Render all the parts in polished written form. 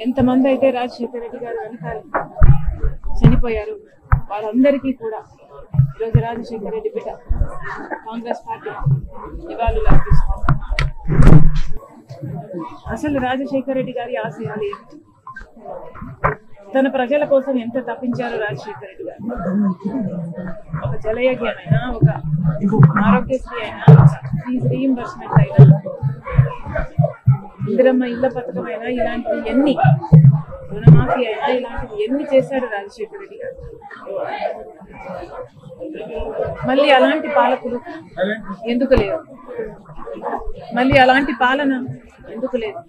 ఎంతమంది అయితే రాజశేఖర రెడ్డి గారు వెనకాల చనిపోయారు వాళ్ళందరికీ కూడా ఈరోజు రాజశేఖర రెడ్డి బిడ్డ కాంగ్రెస్ పార్టీ నివాళులు అర్పిస్తుంది. అసలు రాజశేఖర రెడ్డి గారి ఆశయాలు ఏమిటి? తన ప్రజల కోసం ఎంత తప్పించారు రాజశేఖర రెడ్డి గారు? ఒక జలయజ్ఞమైనా, ఒక ఆరోగ్యశ్రీ అయినా, ఫీజు రీయింబర్స్మెంట్ అయినా, ఇందిరమ్మ ఇళ్ల పథకం అయినా, ఇలాంటివి ఎన్ని, రుణమాఫీ అయినా, ఇలాంటివి ఎన్ని చేశాడు రాజశేఖర రెడ్డి గారు. మళ్ళీ అలాంటి పాలకులు ఎందుకు లేవు? మళ్ళీ అలాంటి పాలన ఎందుకు లేదు?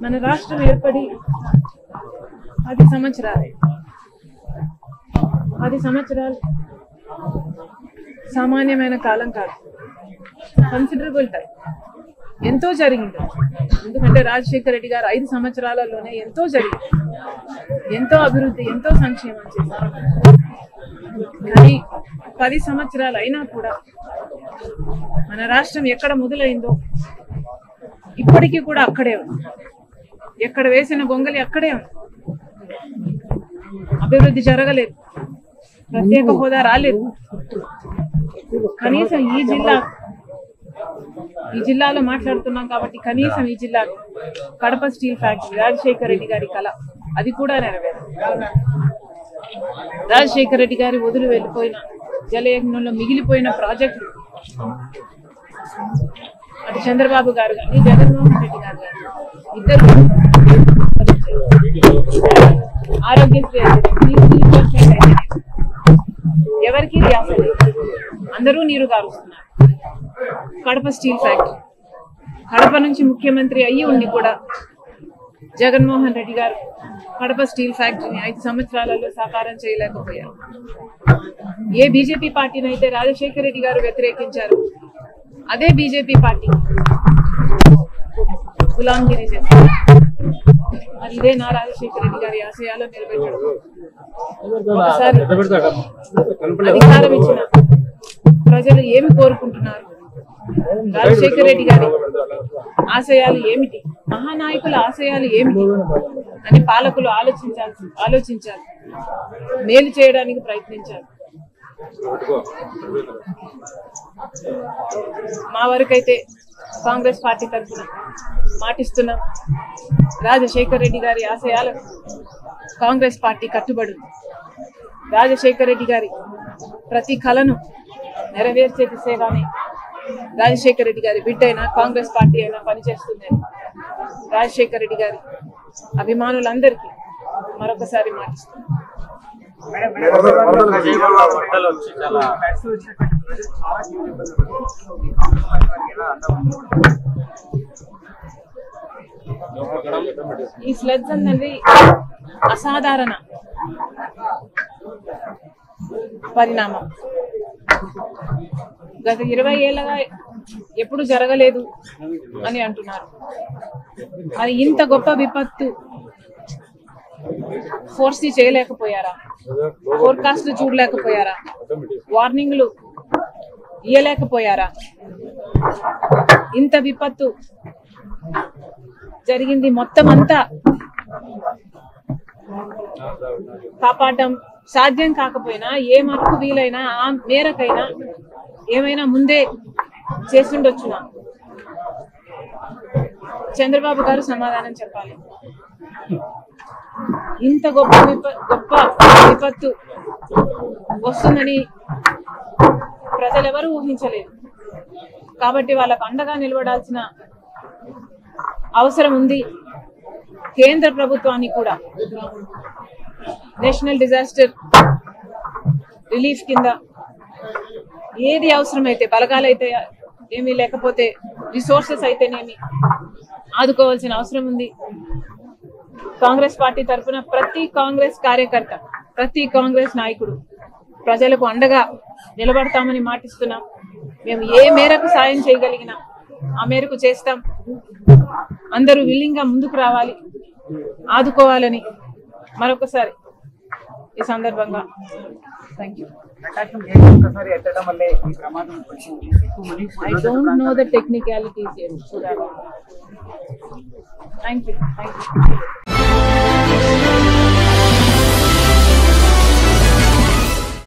మన రాష్ట్రం ఏర్పడి 10 సంవత్సరాలు. 10 సంవత్సరాలు సామాన్యమైన కాలం కాదు, కన్సిడరబుల్ టైం. ఎంతో జరిగింది. ఎందుకంటే రాజశేఖర రెడ్డి గారు 5 సంవత్సరాలలోనే ఎంతో జరిగింది, ఎంతో అభివృద్ధి, ఎంతో సంక్షేమం చేశారు. కానీ 10 సంవత్సరాలు అయినా కూడా మన రాష్ట్రం ఎక్కడ మొదలైందో ఇప్పటికీ కూడా అక్కడే ఉంది. ఎక్కడ వేసిన గొంగలి అక్కడే ఉంది. అభివృద్ధి జరగలేదు, ప్రత్యేక హోదా రాలేదు. కనీసం ఈ జిల్లాలో మాట్లాడుతున్నాం కాబట్టి కనీసం ఈ జిల్లా కడప స్టీల్ ఫ్యాక్టరీ రాజశేఖర రెడ్డి గారి కళ, అది కూడా నెరవేరు. రాజశేఖర రెడ్డి గారి వదిలి వెళ్ళిపోయిన జలయజ్ఞంలో మిగిలిపోయిన ప్రాజెక్టులు అటు చంద్రబాబు గారు కానీ జగన్మోహన్ రెడ్డి గారు కానీ ఇద్దరు ఆరోగ్యశ్రీ అయితే ఎవరికి ధ్యాస లేదు, అందరూ నీరు గారుస్తున్నారు. కడప స్టీల్ ఫ్యాక్టరీ, కడప నుంచి ముఖ్యమంత్రి అయ్యి ఉండి కూడా జగన్మోహన్ రెడ్డి గారు కడప స్టీల్ ఫ్యాక్టరీని 5 సంవత్సరాలలో సాకారం చేయలేకపోయారు. ఏ బీజేపీ పార్టీని అయితే రాజశేఖర రెడ్డి గారు వ్యతిరేకించారు, అదే బీజేపీ పార్టీ గులాంగిరి చేస్తారు. మరి ఇదే నా రాజశేఖర రెడ్డి గారి ఆశయాలు నిలబెట్టడం. ఒకసారి అధికారం ఇచ్చిన ప్రజలు ఏమి కోరుకుంటున్నారు, రాజశేఖర రెడ్డి గారి ఆశయాలు ఏమిటి, మహానాయకుల ఆశయాలు ఏమిటి అని పాలకులు ఆలోచించాలి, మేలు చేయడానికి ప్రయత్నించాలి. మా వరకైతే కాంగ్రెస్ పార్టీ తరఫున మాటిస్తున్నాం, రాజశేఖర రెడ్డి గారి ఆశయాలకు కాంగ్రెస్ పార్టీ కట్టుబడి రాజశేఖర రెడ్డి గారి ప్రతి కళను నెరవేర్చే దిశగానే రాజశేఖర రెడ్డి గారి బిడ్డ అయినా కాంగ్రెస్ పార్టీ అయినా పనిచేస్తుందని రాజశేఖర రెడ్డి గారి అభిమానులందరికీ మరొకసారి మాటిస్తున్నాం. ఈ ఫ్లడ్స్ అనేది అసాధారణ పరిణామం. గత 20 ఏళ్ళగా ఎప్పుడు జరగలేదు అని అంటున్నారు. అది ఇంత గొప్ప విపత్తు ఫోర్సీ చేయలేకపోయారా? ఫోర్కాస్ట్ చూడలేకపోయారా? వార్నింగ్లు ఇయ్యలేకపోయారా? ఇంత విపత్తు జరిగింది, మొత్తం అంతా కాపాడటం సాధ్యం కాకపోయినా ఏ మరకు వీలైనా ఆ మేరకైనా ఏమైనా ముందే చేసిండొచ్చునా? చంద్రబాబు గారు సమాధానం చెప్పాలి. ఇంత గొప్ప విపత్తు వస్తుందని ప్రజలెవరూ ఊహించలేదు. కాబట్టి వాళ్ళకు అండగా నిలబడాల్సిన అవసరం ఉంది. కేంద్ర ప్రభుత్వాన్ని కూడా నేషనల్ డిజాస్టర్ రిలీఫ్ కింద ఏది అవసరమైతే, బలగాలైతే ఏమీ లేకపోతే రిసోర్సెస్ అయితేనేమి ఆదుకోవాల్సిన అవసరం ఉంది. కాంగ్రెస్ పార్టీ తరఫున ప్రతి కాంగ్రెస్ కార్యకర్త, ప్రతి కాంగ్రెస్ నాయకుడు ప్రజలకు అండగా నిలబడతామని మాటిస్తున్నాం. మేము ఏ మేరకు సాయం చేయగలిగినా ఆ మేరకు చేస్తాం. అందరూ విల్లింగ్ గా ముందుకు రావాలి, ఆదుకోవాలని మరొకసారి ఈ సందర్భంగా thank you. I don't know the technicalities yet. Thank you.